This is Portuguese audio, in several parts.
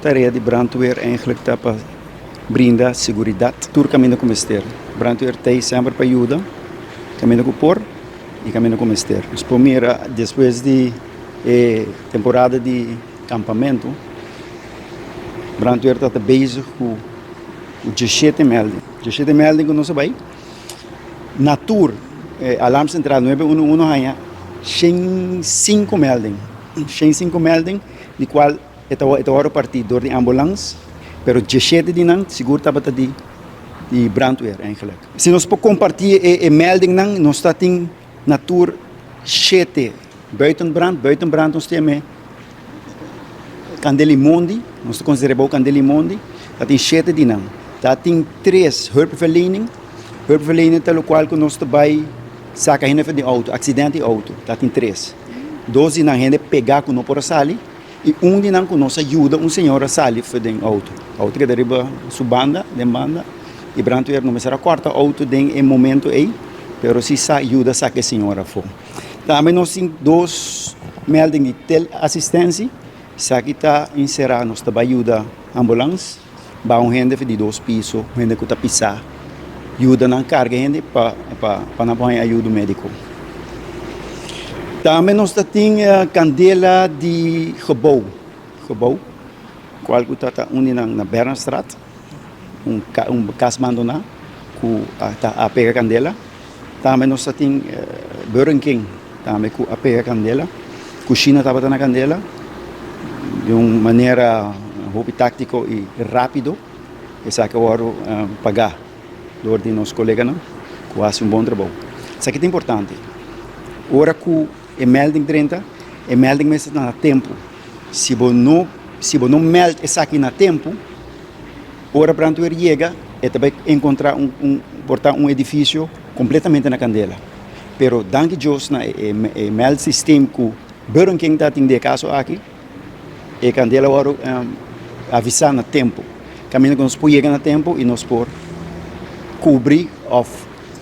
tarefa de brandweer eigenlijk para brindar segurança todo caminho com mister. Brandweer tem sempre para ajudar, caminho com por e caminho com mister. Os primeiros, depois de temporada de campamento, brandweer está bezig com o 17 melding. 17 melding que nós sabemos. Natur, alarme central 911 hanya, 5 melding. 5 melding, de qual é hora partir door de ambulância, pero 17 de não, seguro estava de brandweer eigenlijk. Se nós podemos compartilhar a melding não, nós temos Natur 7 buitenbrand nós temos Candelimondi, nós consideramos Candelimondi, dat tem 7 de não. Dat tem 3 hulpverlening é o qual que nós também saca ainda de auto, acidente de auto, dat tem 3. 2 de não gente pegar com nós por sair e de não que nós ajuda senhor a sair de auto. Auto que deriva subanda, demanda e brandweer não será quarta auto em momento aí, pero se ajuda saca a senhora for. Também nós temos 2 melding de teleassistência, saca está encerrar nós também ajuda ambulância, ba gente de 2 pisos, gente que está pisar, ajuda na carga gente para não apanhar ajuda médico. Também nós temos candela de gebouw, qual que está na Bernstraat, casmando a pega candela. Também nós temos Burger King, também com a pega candela, cozinha estava na candela, de uma maneira tático e rápido, e sabe agora pagar do de nossos colegas não, que fazem trabalho. Isso aqui é importante. Ora que é melding 30, é melding mas na tempo. Se você não melde isso aqui na tempo, ora brandweer chega e também encontrar um edifício completamente na candela. Pero danke Deus na meld sistema que Burger King está em caso aqui, e candela ora avisar na tempo. Caminho que nós podemos chegar na tempo e nós por cobrir ou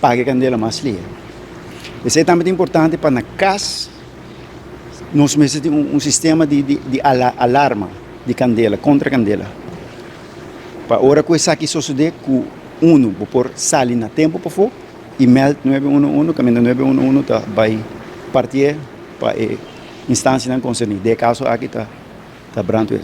pagar a candela mais ligeira. Isso é também importante para na casa nós precisamos um sistema de alarma de candela, contra candela. Para a hora que isso aqui suceder, que por sair na tempo para fora e meld 911, caminho 911 tá vai partir para a instância não concernida. De caso aqui tá brandweer.